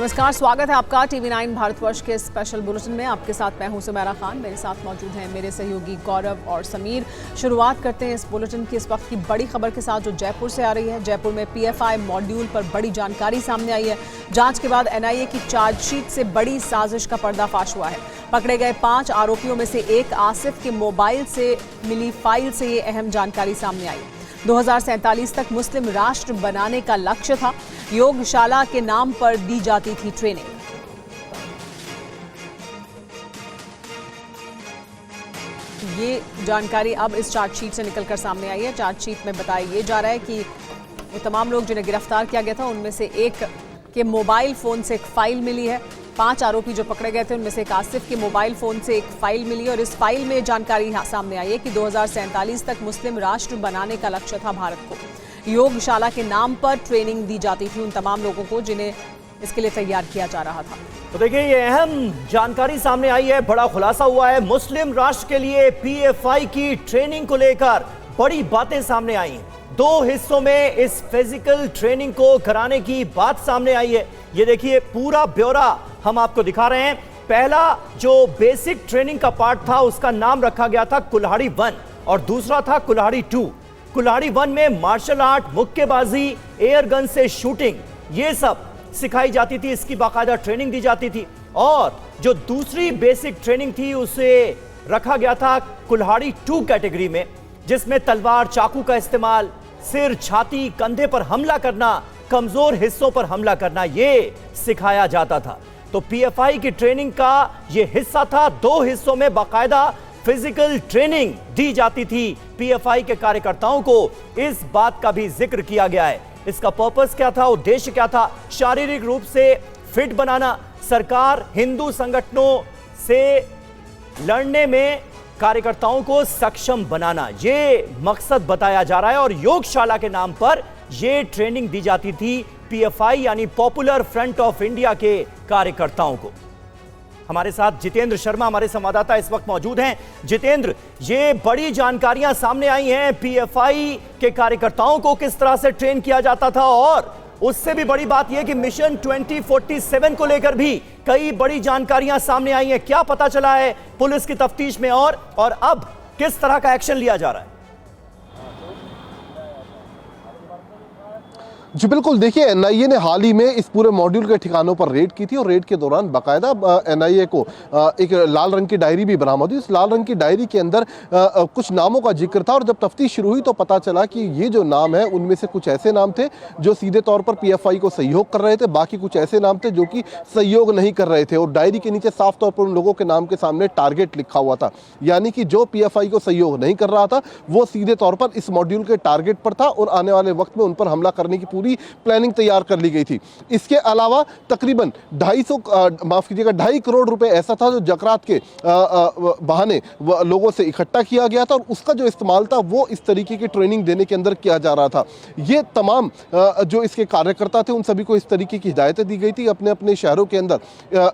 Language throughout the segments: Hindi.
नमस्कार, स्वागत है आपका TV9 भारतवर्ष के स्पेशल बुलेटिन में। आपके साथ मैं हूं सुमेरा खान, मेरे साथ मौजूद हैं मेरे सहयोगी गौरव और समीर। शुरुआत करते हैं इस बुलेटिन की इस वक्त की बड़ी खबर के साथ जो जयपुर से आ रही है। जयपुर में PFI मॉड्यूल पर बड़ी जानकारी सामने आई है। जांच के बाद NIA की चार्जशीट से बड़ी साजिश का पर्दाफाश हुआ है। पकड़े गए 5 आरोपियों में से एक आसिफ के मोबाइल से मिली फाइल से ये अहम जानकारी सामने आई। 2047 तक मुस्लिम राष्ट्र बनाने का लक्ष्य था। योगशाला के नाम पर दी जाती थी ट्रेनिंग। ये जानकारी अब इस चार्जशीट से निकलकर सामने आई है। चार्जशीट में बताया ये जा रहा है कि वो तमाम लोग जिन्हें गिरफ्तार किया गया था उनमें से एक के मोबाइल फोन से एक फाइल मिली है। 5 आरोपी जो पकड़े गए थे उनमें से एक आसिफ के मोबाइल फोन से एक फाइल मिली और इस फाइल में जानकारी सामने आई है कि 2047 तक मुस्लिम राष्ट्र बनाने का लक्ष्य था भारत को। योगशाला के नाम पर ट्रेनिंग दी जाती थी उन तमाम लोगों को जिन्हें इसके लिए तैयार किया जा रहा था। तो देखिए ये अहम जानकारी सामने आई है, बड़ा खुलासा हुआ है। मुस्लिम राष्ट्र के लिए PFI की ट्रेनिंग को लेकर बड़ी बातें सामने आई हैं। 2 हिस्सों में इस फिजिकल ट्रेनिंग को कराने की बात सामने आई है। ये देखिए पूरा ब्यौरा हम आपको दिखा रहे हैं। पहला जो बेसिक ट्रेनिंग का पार्ट था उसका नाम रखा गया था कुल्हाड़ी 1 और दूसरा था कुल्हाड़ी 2। कुल्हाड़ी 1 में मार्शल आर्ट, मुक्केबाजी, एयर गन से शूटिंग, ये सब सिखाई जाती थी, इसकी बाकायदा ट्रेनिंग दी जाती थी। और जो दूसरी बेसिक ट्रेनिंग थी उसे रखा गया था कुल्हाड़ी 2 कैटेगरी में, जिसमें तलवार, चाकू का इस्तेमाल, सिर, छाती, कंधे पर हमला करना, कमजोर हिस्सों पर हमला करना, ये सिखाया जाता था। तो PFI की ट्रेनिंग का ये हिस्सा था। 2 हिस्सों में बाकायदा फिजिकल ट्रेनिंग दी जाती थी PFI के कार्यकर्ताओं को। इस बात का भी जिक्र किया गया है। इसका पर्पस क्या था, उद्देश्य क्या था? शारीरिक रूप से फिट बनाना, सरकार हिंदू संगठनों से लड़ने में कार्यकर्ताओं को सक्षम बनाना, ये मकसद बताया जा रहा है। और योगशाला के नाम पर यह ट्रेनिंग दी जाती थी PFI यानी पॉपुलर फ्रंट ऑफ इंडिया के कार्यकर्ताओं को। हमारे साथ जितेंद्र शर्मा हमारे संवाददाता इस वक्त मौजूद हैं। जितेंद्र, ये बड़ी जानकारियां सामने आई हैं। PFI के कार्यकर्ताओं को किस तरह से ट्रेन किया जाता था और उससे भी बड़ी बात यह कि मिशन 2047 को लेकर भी कई बड़ी जानकारियां सामने आई हैं। क्या पता चला है पुलिस की तफ्तीश में और अब किस तरह का एक्शन लिया जा रहा है? जी बिल्कुल, देखिए NIA ने हाल ही में इस पूरे मॉड्यूल के ठिकानों पर रेड की थी और रेड के दौरान बाकायदा NIA को एक लाल रंग की डायरी भी बरामद हुई। इस लाल रंग की डायरी के अंदर कुछ नामों का जिक्र था और जब तफ्तीश शुरू हुई तो पता चला कि ये जो नाम है उनमें से कुछ ऐसे नाम थे जो सीधे तौर पर PFI को सहयोग कर रहे थे, बाकी कुछ ऐसे नाम थे जो कि सहयोग नहीं कर रहे थे। और डायरी के नीचे साफ तौर पर उन लोगों के नाम के सामने टारगेट लिखा हुआ था, यानी कि जो PFI को सहयोग नहीं कर रहा था वो सीधे तौर पर इस मॉड्यूल के टारगेट पर था और आने वाले वक्त में उन पर हमला करने की पूरी प्लानिंग तैयार कर ली गई थी। इसके अलावा तकरीबन 2.5 करोड़ रुपए ऐसा था जो जकरात के बहाने लोगों से इकट्ठा किया गया था और उसका जो इस्तेमाल था वो इस तरीके की ट्रेनिंग देने के अंदर किया जा रहा था। ये तमाम जो इसके कार्यकर्ता थे उन सभी को इस तरीके की हिदायतें दी गई थी अपने अपने शहरों के अंदर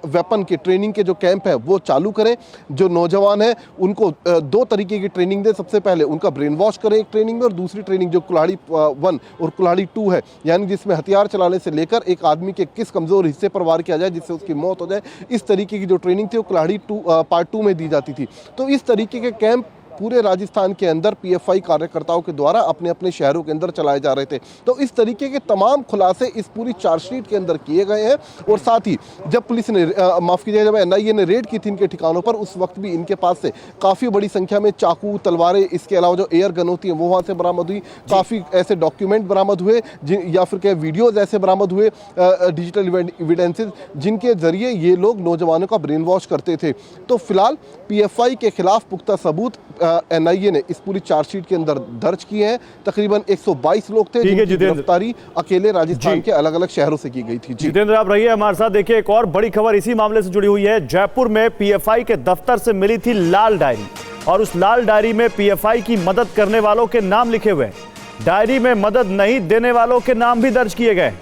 वेपन के ट्रेनिंग के जो कैंप है वो चालू करें। जो नौजवान है उनको 2 तरीके की ट्रेनिंग दें। सबसे पहले उनका ब्रेन वॉश करें एक ट्रेनिंग में, और दूसरी ट्रेनिंग जो कुल्हाड़ी 1 और कुल्हाड़ी 2 है, यानी जिसमें हथियार चलाने से लेकर एक आदमी के किस कमजोर हिस्से पर वार किया जाए जिससे उसकी मौत हो जाए, इस तरीके की जो ट्रेनिंग थी वो कुल्हाड़ी पार्ट 2 में दी जाती थी। तो इस तरीके के कैंप पूरे राजस्थान के अंदर PFI कार्यकर्ताओं के द्वारा अपने अपने शहरों के अंदर चलाए जा रहे थे। तो इस तरीके के तमाम खुलासे इस पूरी चार्जशीट के अंदर किए गए हैं। और साथ ही जब पुलिस ने माफ कीजिएगा, जब NIA ने रेड की थी इनके ठिकानों पर, उस वक्त भी इनके पास से काफ़ी बड़ी संख्या में चाकू, तलवारें, इसके अलावा जो एयर गन होती है वो वहाँ से बरामद हुई। काफ़ी ऐसे डॉक्यूमेंट बरामद हुए या फिर क्या वीडियोज़ ऐसे बरामद हुए, डिजिटल एविडेंसेज, जिनके जरिए ये लोग नौजवानों का ब्रेन वॉश करते थे। तो फिलहाल PFI के खिलाफ पुख्ता सबूत NIA ने इस पूरी चार्जशीट के अंदर दर्ज किए हैं। तकरीबन 122 लोग थे जिनकी गिरफ्तारी अकेले राजस्थान के अलग अलग शहरों से की गई थी। जितेंद्र, आप रहिए हमारे साथ। देखिए एक और बड़ी खबर इसी मामले से जुड़ी हुई है। जयपुर में PFI के दफ्तर से मिली थी लाल डायरी और उस लाल डायरी में PFI की मदद करने वालों के नाम लिखे हुए हैं। डायरी में मदद नहीं देने वालों के नाम भी दर्ज किए गए।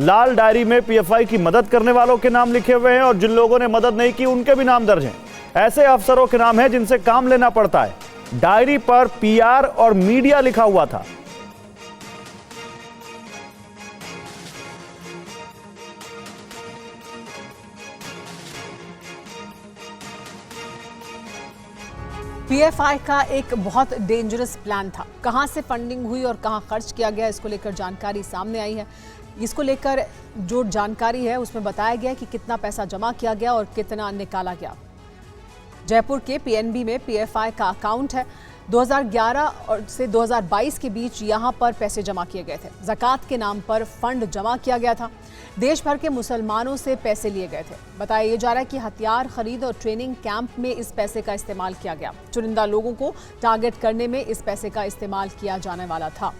लाल डायरी में PFI की मदद करने वालों के नाम लिखे हुए हैं और जिन लोगों ने मदद नहीं की उनके भी नाम दर्ज हैं। ऐसे अफसरों के नाम हैं जिनसे काम लेना पड़ता है। डायरी पर PR और मीडिया लिखा हुआ था। पीएफआई का एक बहुत डेंजरस प्लान था। कहां से फंडिंग हुई और कहां खर्च किया गया, इसको लेकर जानकारी सामने आई है। इसको लेकर जो जानकारी है उसमें बताया गया कि कितना पैसा जमा किया गया और कितना निकाला गया। जयपुर के पीएनबी में पीएफआई का अकाउंट है। 2011 से 2022 के बीच यहां पर पैसे जमा किए गए थे। ज़कात के नाम पर फंड जमा किया गया था। देश भर के मुसलमानों से पैसे लिए गए थे। बताया जा रहा है कि हथियार खरीद और ट्रेनिंग कैंप में इस पैसे का इस्तेमाल किया गया। चुनिंदा लोगों को टारगेट करने में इस पैसे का इस्तेमाल किया जाने वाला था।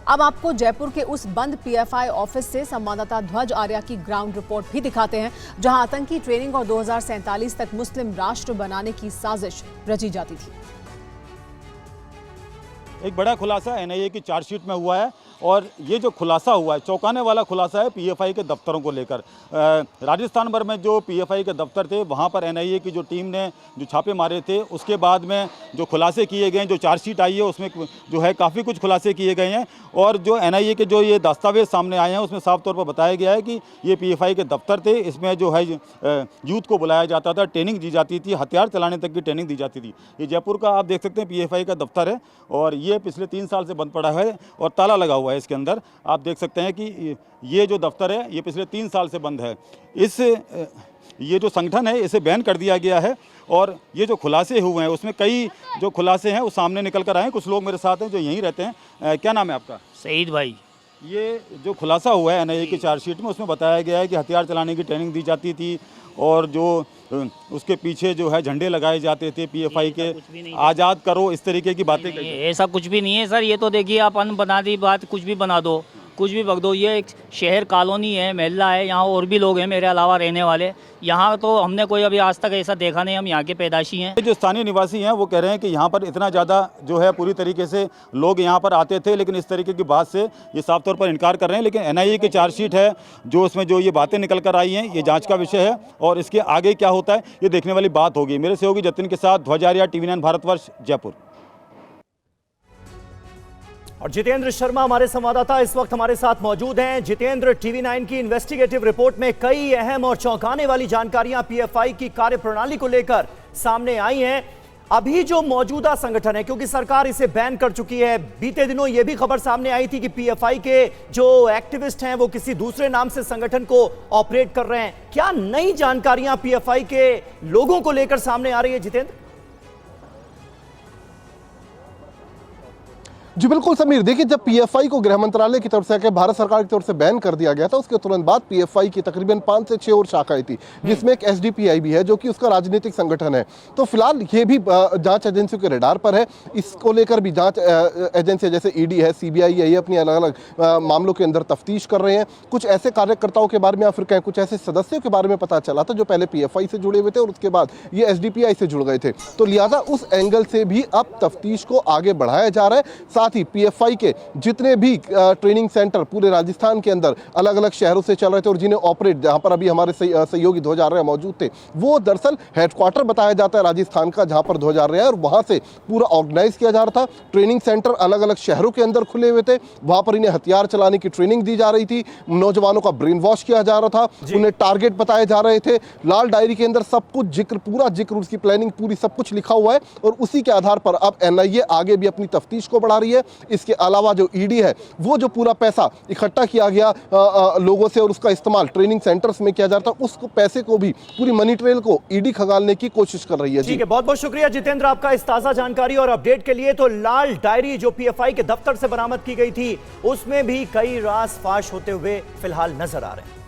अब आपको जयपुर के उस बंद पीएफआई ऑफिस से संवाददाता ध्वज आर्या की ग्राउंड रिपोर्ट भी दिखाते हैं, जहां आतंकी ट्रेनिंग और 2047 तक मुस्लिम राष्ट्र बनाने की साजिश रची जाती थी। एक बड़ा खुलासा एनआईए की चार्जशीट में हुआ है और ये जो खुलासा हुआ है चौंकाने वाला खुलासा है पीएफआई के दफ्तरों को लेकर। राजस्थान भर में जो पीएफआई के दफ्तर थे वहाँ पर एनआईए की जो टीम ने जो छापे मारे थे, उसके बाद में जो खुलासे किए गए, जो चार्जशीट आई है उसमें जो है काफ़ी कुछ खुलासे किए गए हैं। और जो एनआईए के जो ये दस्तावेज सामने आए हैं उसमें साफ तौर पर बताया गया है कि ये पीएफआई के दफ्तर थे। इसमें जो है यूथ को बुलाया जाता था, ट्रेनिंग दी जाती थी, हथियार चलाने तक की ट्रेनिंग दी जाती थी। ये जयपुर का आप देख सकते हैं पीएफआई का दफ्तर है और ये पिछले 3 साल से बंद पड़ा है और ताला लगा हुआ है इसके अंदर। आप देख सकते हैं कि ये जो दफ्तर है ये पिछले 3 साल से बंद है। ये जो संगठन है इसे बैन कर दिया गया है और ये जो खुलासे हुए हैं उसमें कई जो खुलासे हैं वो सामने निकल कर आए हैं। कुछ लोग मेरे साथ हैं जो यहीं रहते हैं। क्या नाम है आपका? सईद भाई। ये जो खुलासा हुआ है एनआईए की चार्जशीट में उसमें बताया गया है कि हथियार चलाने की ट्रेनिंग दी जाती थी और जो उसके पीछे जो है झंडे लगाए जाते थे पीएफआई के, आज़ाद करो, इस तरीके की बातें। ऐसा कुछ भी नहीं है सर। ये तो देखिए आप बना दी बात, कुछ भी बना दो, कुछ भी बक दो। ये एक शहर कॉलोनी है, मोहल्ला है, यहाँ और भी लोग हैं मेरे अलावा रहने वाले। यहाँ तो हमने कोई अभी आज तक ऐसा देखा नहीं। हम यहाँ के पैदाशी हैं। जो स्थानीय निवासी हैं वो कह रहे हैं कि यहाँ पर इतना ज़्यादा जो है पूरी तरीके से लोग यहाँ पर आते थे, लेकिन इस तरीके की बात से ये साफ तौर पर इनकार कर रहे हैं। लेकिन एनआईए की चार्जशीट है जो उसमें जो ये बातें निकल कर आई हैं ये जाँच का विषय है और इसके आगे क्या होता है ये देखने वाली बात होगी। मेरे सहयोगी जतिन के साथ ध्वज आर्या, TV9 भारतवर्ष, जयपुर। और जितेंद्र शर्मा हमारे संवाददाता इस वक्त हमारे साथ मौजूद हैं। जितेंद्र, TV9 की इन्वेस्टिगेटिव रिपोर्ट में कई अहम और चौंकाने वाली जानकारियां पीएफआई की कार्यप्रणाली को लेकर सामने आई हैं। अभी जो मौजूदा संगठन है, क्योंकि सरकार इसे बैन कर चुकी है, बीते दिनों यह भी खबर सामने आई थी कि पीएफआई के जो एक्टिविस्ट हैं वो किसी दूसरे नाम से संगठन को ऑपरेट कर रहे हैं। क्या नई जानकारियां पीएफआई के लोगों को लेकर सामने आ रही है जितेंद्र? जी बिल्कुल समीर, देखिए जब पीएफआई को गृह मंत्रालय की तरफ से भारत सरकार की तरफ से बैन कर दिया गया था, उसके तुरंत बाद पीएफआई की तकरीबन 5 से 6 और शाखाएं थी, जिसमें एक एसडीपीआई भी है जो कि उसका राजनीतिक संगठन है। तो फिलहाल ये भी जांच एजेंसियों के रडार पर है। इसको लेकर भी जांच एजेंसियां जैसे ईडी है, सीबीआई है, ये अपनी अलग अलग मामलों के अंदर तफ्तीश कर रहे हैं। कुछ ऐसे कार्यकर्ताओं के बारे में या फिर कहें कुछ ऐसे सदस्यों के बारे में पता चला था जो पहले पीएफआई से जुड़े हुए थे और उसके बाद ये एसडीपीआई से जुड़ गए थे। तो लिहाजा उस एंगल से भी अब तफ्तीश को आगे बढ़ाया जा रहा है। साथ ही पीएफआई के जितने भी ट्रेनिंग सेंटर पूरे राजस्थान के अंदर अलग अलग शहरों से चल रहे थे और जिन्हें ऑपरेट, जहां पर अभी हमारे सहयोगी ध्वज आर्या मौजूद थे, वो दरअसल हेडक्वार्टर बताया जाता है राजस्थान का, जहां पर ध्वज आर्या है, और वहां से पूरा ऑर्गेनाइज किया जा रहा था। ट्रेनिंग सेंटर अलग अलग शहरों के अंदर खुले हुए थे, वहां पर इन्हें हथियार चलाने की ट्रेनिंग दी जा रही थी, नौजवानों का ब्रेन वॉश किया जा रहा था, उन्हें टारगेट बताए जा रहे थे। लाल डायरी के अंदर सब कुछ पूरा जिक्र, उसकी प्लानिंग पूरी सब कुछ लिखा हुआ है और उसी के आधार पर अब एनआईए आगे भी अपनी तफ्तीश को बढ़ा रही है। इसके अलावा जो ईडी है वो जो पूरा पैसा इकट्ठा किया गया लोगों से और उसका इस्तेमाल ट्रेनिंग सेंटर्स में किया जाता है, उसको पैसे को भी पूरी मनी ट्रेल को ईडी खंगालने की कोशिश कर रही है। ठीक है, बहुत बहुत शुक्रिया जितेंद्र आपका इस ताजा जानकारी और अपडेट के लिए। तो लाल डायरी जो पीएफआई के दफ्तर से बरामद की गई थी उसमें भी कई राज फाश होते हुए फिलहाल नजर आ रहे हैं।